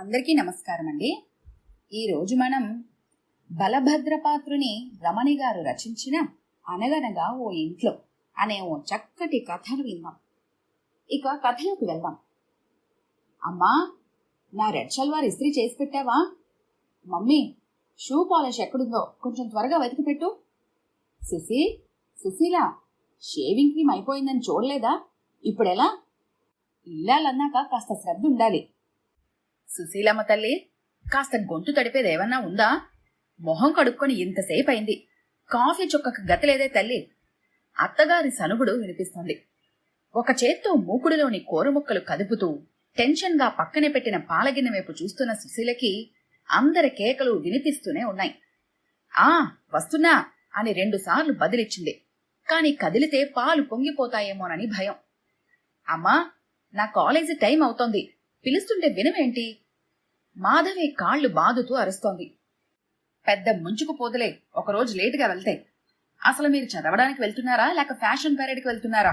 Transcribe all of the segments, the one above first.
అందరికీ నమస్కారం అండి. ఈరోజు మనం బలభద్రపాత్రుని రమణి గారు రచించిన అనగనగా ఓ ఇంట్లో అనే ఓ చక్కటి కథను విందాం. ఇక కథలోకి వెళ్దాం. అమ్మా, నా రెడ్ షల్వార్ ఇస్త్రీ చేసి పెట్టావా? మమ్మీ, షూ పాలిష్ ఎక్కడుందో కొంచెం త్వరగా వెతికి పెట్టు. సుశీల, షేవింగ్ క్రీమ్ అయిపోయిందని చూడలేదా? ఇప్పుడెలా? ఇల్లాలన్నాక కాస్త శ్రద్ధ ఉండాలి. సుశీలమ్మ తల్లి, కాస్త గొంతు తడిపేదేమన్నా ఉందా? మొహం కడుక్కొని ఇంతసేపు అయింది, కాఫీ చుక్కకు గతిలేదే తల్లి. అత్తగారి సనుగుడు వినిపిస్తోంది. ఒక చేత్తో మూకుడులోని కూరముక్కలు కదుపుతూ టెన్షన్గా పక్కనే పెట్టిన పాలగిన్నె వైపు చూస్తున్న సుశీలకి అందరి కేకలు వినిపిస్తూనే ఉన్నాయి. వస్తున్నా అని 2 సార్లు బదిలిచ్చింది. కాని కదిలితే పాలు పొంగిపోతాయేమోనని భయం. అమ్మా, నా కాలేజీ టైం అవుతోంది, పిలుస్తుంటే వినవేంటి? మాధవి కాళ్లు బాదుతూ అరుస్తోంది. పెద్ద ముంచుకు పోదులే, ఒకరోజు లేటుగా వెళ్తే. అసలు మీరు చదవడానికి వెళ్తున్నారా లేక ఫ్యాషన్ పెరేడ్కి వెళ్తున్నారా?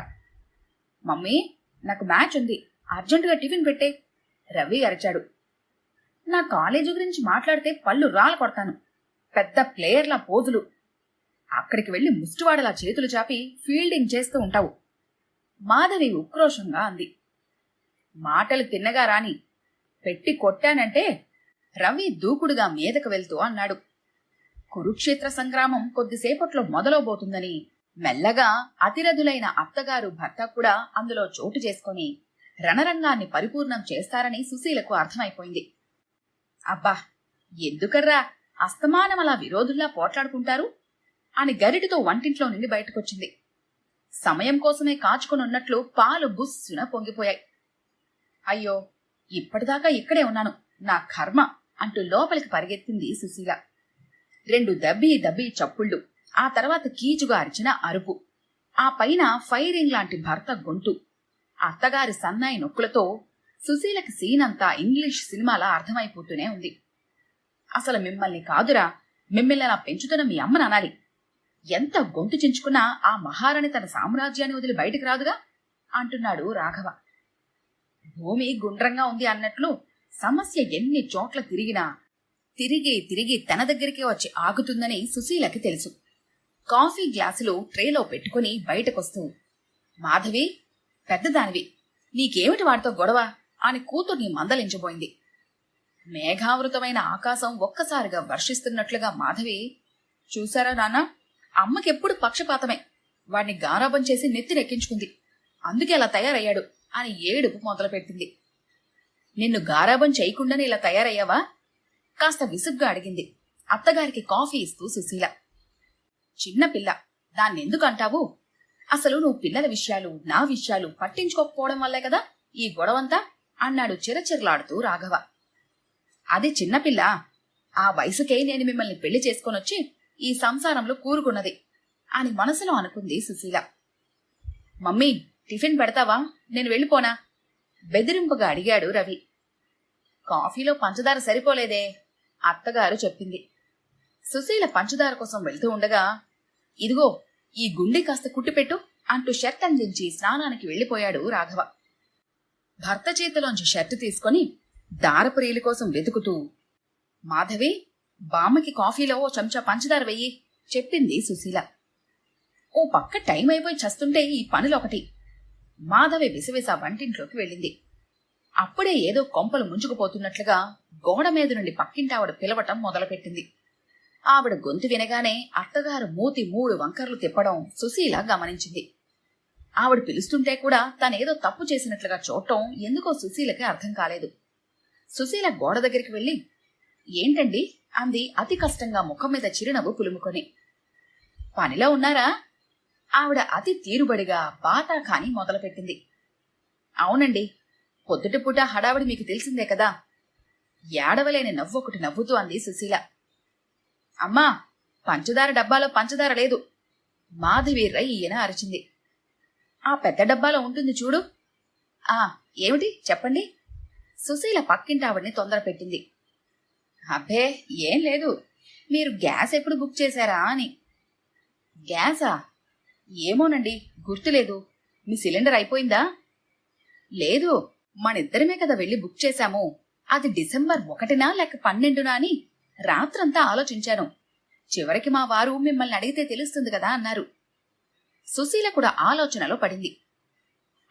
మమ్మీ, నాకు మ్యాచ్ ఉంది, అర్జెంటుగా టిఫిన్ పెట్టే, రవి అరిచాడు. నా కాలేజీ గురించి మాట్లాడితే పళ్ళు రాలు కొడతాను. పెద్ద ప్లేయర్లా పోజులు. అక్కడికి వెళ్లి ముష్టివాడలా చేతులు చాపి ఫీల్డింగ్ చేస్తూ ఉంటావు. మాధవి ఉక్రోషంగా అంది. మాటలు తిన్నగా రాని, పెట్టి కొట్టానంటే రవి దూకుడుగా మీదకు వెళ్తూ అన్నాడు. కురుక్షేత్ర సంగ్రామం కొద్దిసేపట్లో మొదలవబోతుందని మెల్లగా అతిరథులైన అత్తగారు భర్త కూడా అందులో చోటు చేసుకుని రణరంగాన్ని పరిపూర్ణం చేస్తారని సుశీలకు అర్థమైపోయింది. అబ్బా, ఎందుకర్రా అస్తమానం అలా విరోధుల్లా పోట్లాడుకుంటారు అని గరిటితో వంటింట్లో నుండి బయటకొచ్చింది. సమయం కోసమే కాచుకునున్నట్లు పాలు బుస్సున పొంగిపోయాయి. అయ్యో, ఇప్పటిదాకా ఇక్కడే ఉన్నాను, నా కర్మ అంటూ లోపలికి పరిగెత్తింది సుశీల. 2 దబ్బీ చప్పుళ్ళు, ఆ తర్వాత కీచుగా అరిచిన అరుపు, ఆ పైన ఫైరింగ్ లాంటి భర్త గొంతు, అత్తగారి సన్నాయి నొక్కులతో సుశీలకి సీనంతా ఇంగ్లీష్ సినిమాలా అర్థమైపోతూనే ఉంది. అసలు మిమ్మల్ని కాదురా, మిమ్మల్ని అలా పెంచుతున్న మీ అమ్మని అనాలి. ఎంత గొంతు చించుకున్నా ఆ మహారాణి తన సామ్రాజ్యాన్ని వదిలి బయటికి రాదుగా అంటున్నాడు రాఘవ. భూమి గుండ్రంగా ఉంది అన్నట్లు సమస్య ఎన్ని చోట్ల తిరిగినా తిరిగి తన దగ్గరికే వచ్చి ఆగుతుందని సుశీలకి తెలుసు. కాఫీ గ్లాసులు ట్రేలో పెట్టుకుని బయటకొస్తూ, మాధవి, పెద్దదానివి, నీకేమిటి వాడితో గొడవ అని కూతుర్ని మందలించబోయింది. మేఘావృతమైన ఆకాశం ఒక్కసారిగా వర్షిస్తున్నట్లుగా మాధవి, చూసారా నాన్న, అమ్మకెప్పుడు పక్షపాతమే, వాడిని గారాబం చేసి నెత్తినెక్కించుకుంది, అందుకే అలా తయారయ్యాడు అని ఏడుపు మొదలుపెట్టింది. నిన్ను గారాబం చేయకుండానే ఇలా తయారయ్యావా? కాస్త విసుగ్గా అడిగింది అత్తగారికి కాఫీ ఇస్తూ సుశీల. చిన్నపిల్ల, దాన్నెందుకు అంటావు? అసలు నువ్వు పిల్లల విషయాలు, నా విషయాలు పట్టించుకోకపోవడం వల్లే కదా ఈ గొడవంతా అన్నాడు చిరచిరలాడుతూ రాఘవ. అది చిన్నపిల్ల, ఆ వయసుకే నేను మిమ్మల్ని పెళ్లి చేసుకొనొచ్చి ఈ సంసారంలో కూరుకున్నది అని మనసులో అనుకుంది సుశీల. మమ్మీ, టిఫిన్ పెడతావా, నేను వెళ్ళిపోనా? బెదిరింపుగా అడిగాడు రవి. కాఫీలో పంచదార సరిపోలేదే, అత్తగారు చెప్పింది. సుశీల పంచదార కోసం వెళ్తూ ఉండగా, ఇదిగో ఈ గుండె కాస్త కుట్టిపెట్టు అంటూ షర్ట్ అందించి స్నానానికి వెళ్లిపోయాడు రాఘవ. భర్త చేతిలోంచి షర్ట్ తీసుకుని దారపు రీలు కోసం వెతుకుతూ, మాధవి, బామ్మకి కాఫీలో ఓ చెంచా పంచదార వెయ్యి చెప్పింది సుశీల. ఓ పక్క టైం అయిపోయి చస్తుంటే ఈ పనులొకటి. మాధవి విసవిస వంటింట్లోకి వెళ్ళింది. అప్పుడే ఏదో కొంపలు ముంచుకుపోతున్నట్లుగా గోడ మీద నుండి పక్కింటావిడ పిలవటం మొదలుపెట్టింది. ఆవిడ గొంతు వినగానే అత్తగారు మూతి 3 వంకర్లు తిప్పడం సుశీల గమనించింది. ఆవిడ పిలుస్తుంటే కూడా తనేదో తప్పు చేసినట్లుగా చూడటం ఎందుకో సుశీలకి అర్థం కాలేదు. సుశీల గోడ దగ్గరికి వెళ్లి, ఏంటండి అంది అతి కష్టంగా ముఖం మీద చిరునవ్వు పులుముకొని. పనిలో ఉన్నారా? ఆవిడ అతి తీరుబడిగా బాతా కాని మొదలుపెట్టింది. అవునండి, పొద్దుటిపూట హడావిడి మీకు తెలిసిందే కదా. ఏడవలేని నవ్వొకటి నవ్వుతూ అంది సుశీల. అమ్మా, పంచదార డబ్బాలో పంచదార లేదు, మాధవి రయ్యన అరిచింది. ఆ పెద్ద డబ్బాలో ఉంటుంది చూడు. ఏమిటి చెప్పండి? సుశీల పక్కింటావిడిని తొందర పెట్టింది. అబ్బే, ఏం లేదు, మీరు గ్యాస్ ఎప్పుడు బుక్ చేశారా అని. గ్యాసా? ఏమోనండి, గుర్తులేదు. మీ సిలిండర్ అయిపోయిందా? లేదు, మనిద్దరమే కదా వెళ్లి బుక్ చేశాము అది డిసెంబర్ 1 లేక 12 అని రాత్రంతా ఆలోచించాను. చివరికి మా వారు మిమ్మల్ని అడిగితే తెలుస్తుంది కదా అన్నారు. సుశీల కూడా ఆలోచనలో పడింది.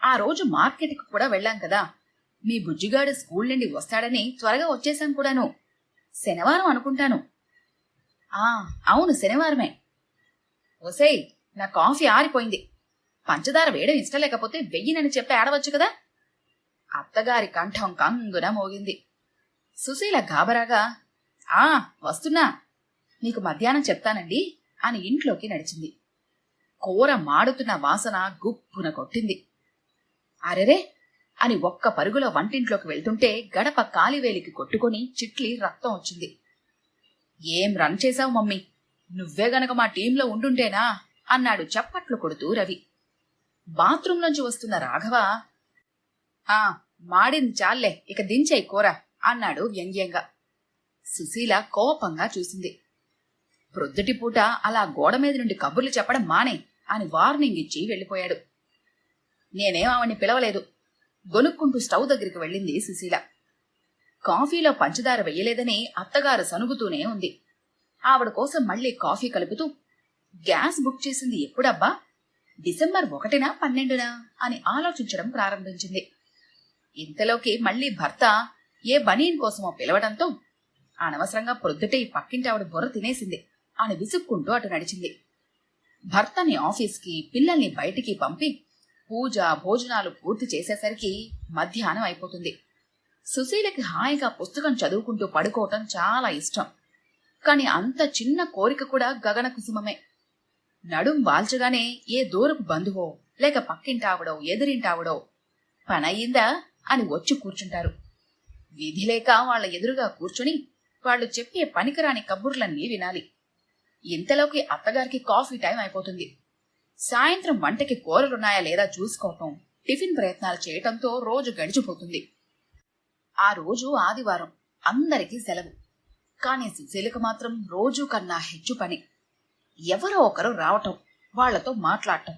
ఆ రోజు మార్కెట్కి కూడా వెళ్ళాం కదా, మీ బుజ్జిగాడు స్కూల్ నుండి వస్తాడని త్వరగా వచ్చేశాం కూడాను. శనివారం అనుకుంటాను. అవును, శనివారమే. ఒసేయ్, నా కాఫీ ఆరిపోయింది. పంచదార వేయడం ఇష్టం లేకపోతే వెయ్యినని చెప్పి ఆడవచ్చు కదా. అత్తగారి కంఠం కంగున మోగింది. సుశీల గాబరాగా వస్తున్నా, నీకు మధ్యాహ్నం చెప్తానండి అని ఇంట్లోకి నడిచింది. కూర మాడుతున్న వాసన గుప్పున కొట్టింది. అరెరే అని ఒక్క పరుగులో వంటింట్లోకి వెళ్తుంటే గడప కాలివేలికి కొట్టుకుని చిట్లి రక్తం వచ్చింది. ఏం రన్ చేశావు మమ్మీ, నువ్వే గనక మా టీంలో ఉండుంటేనా అన్నాడు చప్పట్లు కొడుతూ రవి. బాత్రూంలోంచి వస్తున్న రాఘవ మాడింది చాలే, ఇక దించేయి కూర అన్నాడు వ్యంగ్యంగా. సుశీల కోపంగా చూసింది. ప్రొద్దుటిపూట అలా గోడ మీద నుండి కబుర్లు చెప్పడం మానే అని వార్నింగ్ ఇచ్చి వెళ్లిపోయాడు. నేనేం ఆవిడ్ని పిలవలేదు. గొనుక్కుంటూ స్టవ్ దగ్గరికి వెళ్ళింది సుశీల. కాఫీలో పంచదార వెయ్యలేదని అత్తగారు సనుగుతూనే ఉంది. ఆవిడ కోసం మళ్లీ కాఫీ కలుపుతూ, గ్యాస్ బుక్ చేసింది ఎప్పుడబ్బా, డిసెంబర్ 1 12 అని ఆలోచించడం ప్రారంభించింది. ఇంతలోకి మళ్లీ భర్త ఏ బనీన్ కోసమో పిలవడంతో అనవసరంగా ప్రొద్దుటే ఈ పక్కింటి ఆవిడ బుర్ర తినేసింది అని విసుక్కుంటూ అటు నడిచింది. భర్తని ఆఫీస్కి, పిల్లల్ని బయటికి పంపి పూజ భోజనాలు పూర్తి చేసేసరికి మధ్యాహ్నం అయిపోతుంది. సుశీలకి హాయిగా పుస్తకం చదువుకుంటూ పడుకోవటం చాలా ఇష్టం. కాని అంత చిన్న కోరిక కూడా గగన కుసుమమే. నడుం వాల్చగానే ఏ దూరపు బంధువో లేక పక్కింటావిడో ఎదురింటావిడో పనయ్యిందా అని వచ్చి కూర్చుంటారు. విధిలేక వాళ్ల ఎదురుగా కూర్చుని వాళ్లు చెప్పే పనికిరాని కబుర్లన్నీ వినాలి. ఇంతలోకి అత్తగారికి కాఫీ టైం అయిపోతుంది. సాయంత్రం వంటకి కూరలున్నాయా లేదా చూసుకోవటం, టిఫిన్ ప్రయత్నాలు చేయటంతో రోజు గడిచిపోతుంది. ఆ రోజు ఆదివారం, అందరికీ సెలవు. కాని సుశీలకు మాత్రం రోజు కన్నా హెచ్చు పని. ఎవరో ఒకరు రావటం, వాళ్లతో మాట్లాడటం.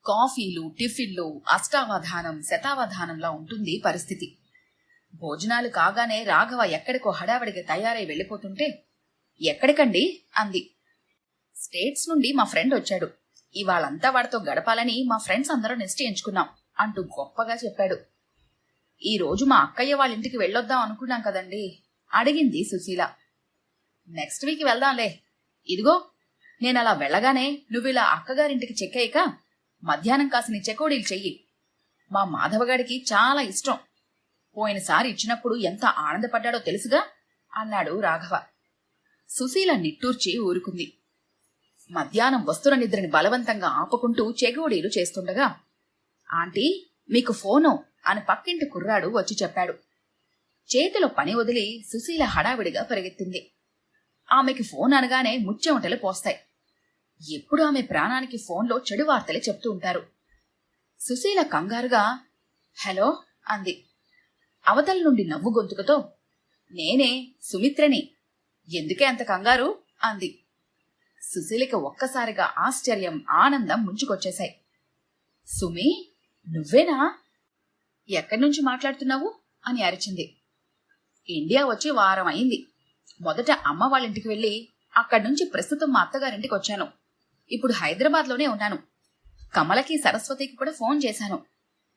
కాఫీలు, టిఫిన్లు అష్టావధానం శతావధానంలా ఉంటుంది పరిస్థితి. భోజనాలు కాగానే రాఘవ ఎక్కడికో హడావడిగా తయారై వెళ్లిపోతుంటే, ఎక్కడికండి అంది. స్టేట్స్ నుండి మా ఫ్రెండ్ వచ్చాడు, ఇవాళంతా వాడితో గడపాలని మా ఫ్రెండ్స్ అందరూ నిశ్చయించుకున్నాం అంటూ గొప్పగా చెప్పాడు. ఈ రోజు మా అక్కయ్య వాళ్ళింటికి వెళ్ళొద్దాం అనుకున్నాం కదండి అడిగింది సుశీల. నెక్స్ట్ వీక్ వెళ్దాంలే. ఇదిగో నేనలా వెళ్ళగానే నువ్విలా అక్కగారింటికి చెక్కాయిక మధ్యాహ్నం కాసిని చెకోడీలు చెయ్యి. మా మాధవగాడికి చాలా ఇష్టం. పోయినసారి ఇచ్చినప్పుడు ఎంత ఆనందపడ్డాడో తెలుసుగా అన్నాడు రాఘవ. సుశీల నిట్టూర్చి ఊరుకుంది. మధ్యాహ్నం వస్తున్న నిద్రని బలవంతంగా ఆపుకుంటూ చెగోడీలు చేస్తుండగా, ఆంటీ మీకు ఫోను అని పక్కింటి కుర్రాడు వచ్చి చెప్పాడు. చేతిలో పని వదిలి సుశీల హడావిడిగా పరిగెత్తింది. ఆమెకి ఫోన్ అనగానే ముచ్చెమటలు పోస్తాయి. ఎప్పుడు ఆమె ప్రాణానికి ఫోన్లో చెడు వార్తలే చెప్తూ ఉంటారు. సుశీల కంగారుగా హలో అంది. అవతల నుండి నవ్వు గొంతుకతో, నేనే సుమిత్రని. ఎందుకే అంత కంగారు అంది. సుశీలకి ఒక్కసారిగా ఆశ్చర్యం, ఆనందం ముంచుకొచ్చేశాయి. సుమి, నువ్వేనా? ఎక్కడి నుంచి మాట్లాడుతున్నావు అని అరిచింది. ఇండియా వచ్చి వారం అయింది. మొదట అమ్మ వాళ్ళింటికి వెళ్ళి అక్కడి నుంచి ప్రస్తుతం మా అత్తగారింటికి వచ్చాను. ఇప్పుడు హైదరాబాద్లోనే ఉన్నాను. కమలకి, సరస్వతికి కూడా ఫోన్ చేశాను.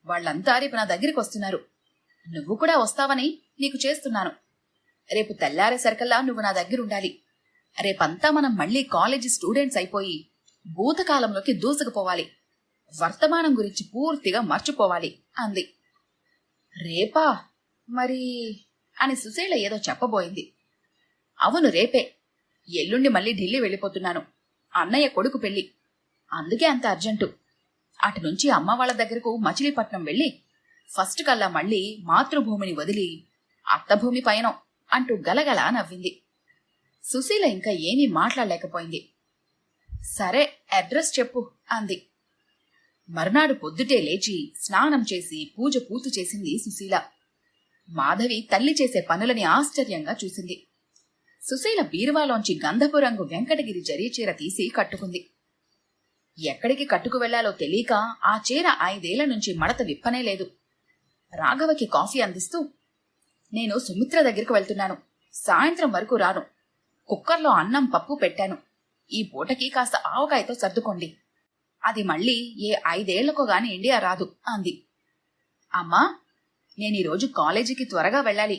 వాళ్ళంతా రేపు నా దగ్గరికి వస్తున్నారు. నువ్వు కూడా వస్తావని నీకు చేస్తున్నాను. రేపు తెల్లారేసరికల్లా నువ్వు నా దగ్గరుండాలి. రేపంతా మనం మళ్లీ కాలేజీ స్టూడెంట్స్ అయిపోయి భూతకాలంలోకి దూసుకుపోవాలి. వర్తమానం గురించి పూర్తిగా మర్చిపోవాలి అంది. రేపా? మరి అని సుశీల ఏదో చెప్పబోయింది. అవును, రేపే. ఎల్లుండి మళ్ళీ ఢిల్లీ వెళ్ళిపోతున్నాను. అన్నయ్య కొడుకు పెళ్లి, అందుకే అంత అర్జెంటు. అటు నుంచి అమ్మ వాళ్ళ దగ్గరకు మచిలీపట్నం వెళ్ళి ఫస్ట్ కల్లా మళ్లీ మాతృభూమిని వదిలి అత్తభూమి పయనం అంటూ గలగలా నవ్వింది. సుశీల ఇంకా ఏమీ మాట్లాడలేకపోయింది. సరే, అడ్రస్ చెప్పు అంది. మర్నాడు పొద్దుటే లేచి స్నానం చేసి పూజ పూర్తి చేసింది సుశీల. మాధవి తల్లి చేసే పనులని ఆశ్చర్యంగా చూసింది. సుశీల బీరువాలోంచి గంధపు రంగు వెంకటగిరి జరీ చీర తీసి కట్టుకుంది. ఎక్కడికి కట్టుకు వెళ్లాలో తెలియక ఆ చీర 5 ఏళ్ల నుంచి మడత విప్పనే లేదు. రాఘవకి కాఫీ అందిస్తూ, నేను సుమిత్ర దగ్గరికి వెళ్తున్నాను. సాయంత్రం వరకు రాను. కుక్కర్లో అన్నం పప్పు పెట్టాను. ఈ పూటకి కాస్త ఆవకాయతో సర్దుకోండి. అది మళ్ళీ ఏ 5 ఏళ్లకో గాని ఇండియా రాదు అంది. అమ్మా, నేనీరోజు కాలేజీకి త్వరగా వెళ్ళాలి.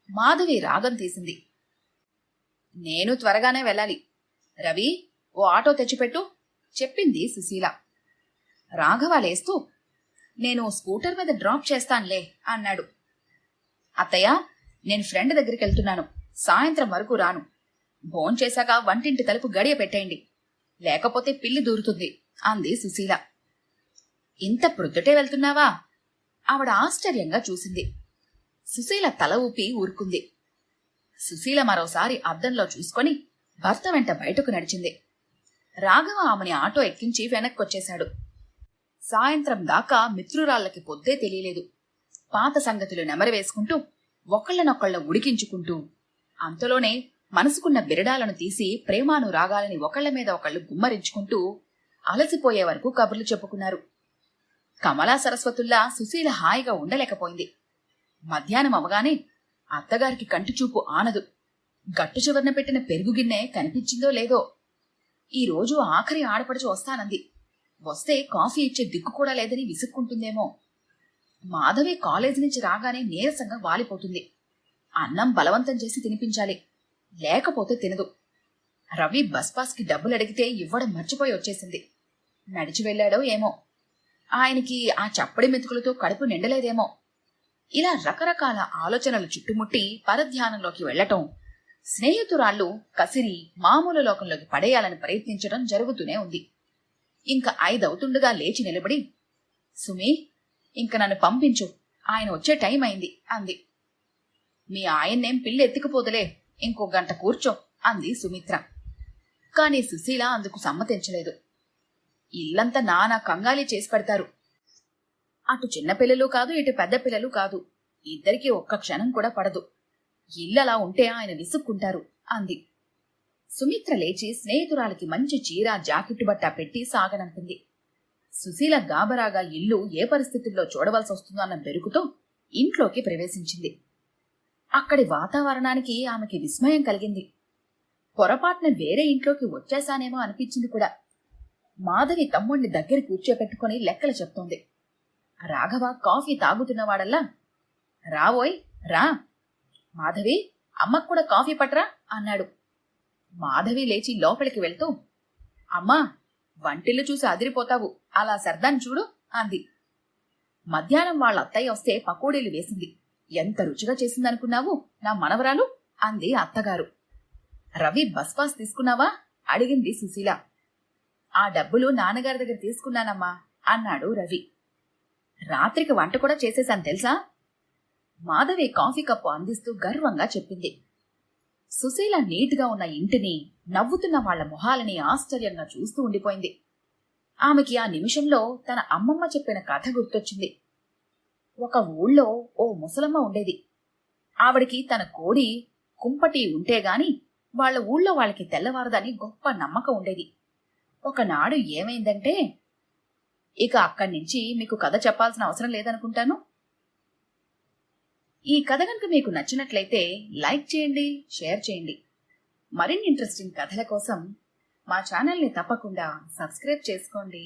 మాధవి రాగం తీసింది. నేను త్వరగానే వెళ్ళాలి. రవి, ఓ ఆటో తెచ్చిపెట్టు చెప్పింది సుశీల. రాఘవ లేస్తూ, నేను స్కూటర్ మీద డ్రాప్ చేస్తానులే అన్నాడు. అత్తయ్య, నేను ఫ్రెండ్ దగ్గరికి వెళ్తున్నాను. సాయంత్రం వరకు రాను. భోంచేశాక వంటింటి తలుపు గడియ పెట్టేయండి, లేకపోతే పిల్లి దూరుతుంది అంది సుశీల. ఇంత ప్రొద్దుటే వెళ్తున్నావా? ఆవిడ ఆశ్చర్యంగా చూసింది. సుశీల తల ఊపి ఊరుకుంది. సుశీల మరోసారి అద్దంలో చూసుకొని భర్త వెంట బయటకు నడిచింది. రాఘవ ఆమెని ఆటో ఎక్కించి వెనక్కొచ్చేశాడు. సాయంత్రం దాకా మిత్రురాళ్లకి పొద్దే తెలియలేదు. పాత సంగతులు నెమరవేసుకుంటూ ఒకళ్ళనొకళ్ళ ఉడికించుకుంటూ అంతలోనే మనసుకున్న బిరడాలను తీసి ప్రేమానురాగాలని ఒకళ్ల మీద ఒకళ్ళు గుమ్మరించుకుంటూ అలసిపోయే వరకు కబుర్లు చెప్పుకున్నారు. కమలా సరస్వతుల్లా సుశీల హాయిగా ఉండలేకపోయింది. మధ్యాహ్నం అవగానే అత్తగారికి కంటిచూపు ఆనదు. గట్టు చివరన పెట్టిన పెరుగు గిన్నె కనిపించిందో లేదో. ఈరోజు ఆఖరి ఆడపడుచు వస్తానంది. వస్తే కాఫీ ఇచ్చే దిక్కు కూడా లేదని విసుక్కుంటుందేమో. మాధవి కాలేజీ నుంచి రాగానే నీరసంగా వాలిపోతుంది. అన్నం బలవంతం చేసి తినిపించాలి, లేకపోతే తినదు. రవి బస్ పాస్కి డబ్బులు అడిగితే ఇవ్వడం మర్చిపోయి వచ్చేసింది. నడిచి వెళ్లాడో ఏమో. ఆయనకి ఆ చప్పడి మెతుకులతో కడుపు నిండలేదేమో. ఇలా రకరకాల ఆలోచనలు చుట్టుముట్టి పరధ్యానంలోకి వెళ్లటం, స్నేహితురాళ్లు కసిరి మామూలు లోకంలోకి పడేయాలని ప్రయత్నించడం జరుగుతూనే ఉంది. ఇంక 5 అవుతుండగా లేచి నిలబడి, సుమి, ఇంక నన్ను పంపించు, ఆయన వచ్చే టైం అయింది అంది. మీ ఆయన్నేం పిల్లి ఎత్తుకుపోదులే, ఇంకో గంట కూర్చో అంది సుమిత్ర. కాని సుశీల అందుకు సమ్మతించలేదు. ఇల్లంతా నానా కంగాలి చేసి పెడతారు. అటు చిన్నపిల్లలు కాదు, ఇటు పెద్ద పిల్లలు కాదు. ఇద్దరికీ ఒక్క క్షణం కూడా పడదు. ఇల్లలా ఉంటే ఆయన విసుక్కుంటారు అంది. సుమిత్ర లేచి స్నేహితురాలికి మంచి చీర జాకెట్టు బట్ట పెట్టి సాగనంపింది. సుశీల గాబరాగా ఇల్లు ఏ పరిస్థితుల్లో చూడవలసి వస్తుందో అన్న బెరుకుతో ఇంట్లోకి ప్రవేశించింది. అక్కడి వాతావరణానికి ఆమెకి విస్మయం కలిగింది. పొరపాటున వేరే ఇంట్లోకి వచ్చేశానేమో అనిపించింది కూడా. మాధవి తమ్ముణ్ణి దగ్గర కూర్చోపెట్టుకుని లెక్కలు చెప్తోంది. రాఘవ కాఫీ తాగుతున్నవాడల్లా, రావోయ్ రా, మాధవి, అమ్మకు కూడా కాఫీ పట్రా అన్నాడు. మాధవి లేచి లోపలికి వెళ్తూ, అమ్మా, వంటిల్లు చూసి అదిరిపోతావు, అలా సర్దాన్ని చూడు అంది. మధ్యాహ్నం వాళ్ళ అత్తయ్య వస్తే పకోడీలు వేసింది. ఎంత రుచిగా చేసిందనుకున్నావు నా మనవరాలు అంది అత్తగారు. రవి బస్ పాస్ తీసుకున్నావా అడిగింది సుశీల. ఆ డబ్బులు నాన్నగారి దగ్గర తీసుకున్నానమ్మా అన్నాడు రవి. రాత్రికి వంట కూడా చేసేశాను తెలుసా? మాధవి కాఫీ కప్పు అందిస్తూ గర్వంగా చెప్పింది. సుశీల నీట్గా ఉన్న ఇంటిని, నవ్వుతున్న వాళ్ల మొహాలని ఆశ్చర్యంగా చూస్తూ ఉండిపోయింది. ఆమెకి ఆ నిమిషంలో తన అమ్మమ్మ చెప్పిన కథ గుర్తొచ్చింది. ఒక ఊళ్ళో ఓ ముసలమ్మ ఉండేది. ఆవిడికి తన కోడి కుంపటి ఉంటేగాని వాళ్ల ఊళ్ళో వాళ్ళకి తెల్లవారదని గొప్ప నమ్మకం ఉండేది. ఒకనాడు ఏమైందంటే, ఇక అక్కడి నుంచి మీకు కథ చెప్పాల్సిన అవసరం లేదనుకుంటాను. ఈ కథ కనుక మీకు నచ్చినట్లయితే లైక్ చేయండి, షేర్ చేయండి. మరిన్ని ఇంట్రెస్టింగ్ కథల కోసం మా ఛానల్ని తప్పకుండా సబ్స్క్రైబ్ చేసుకోండి.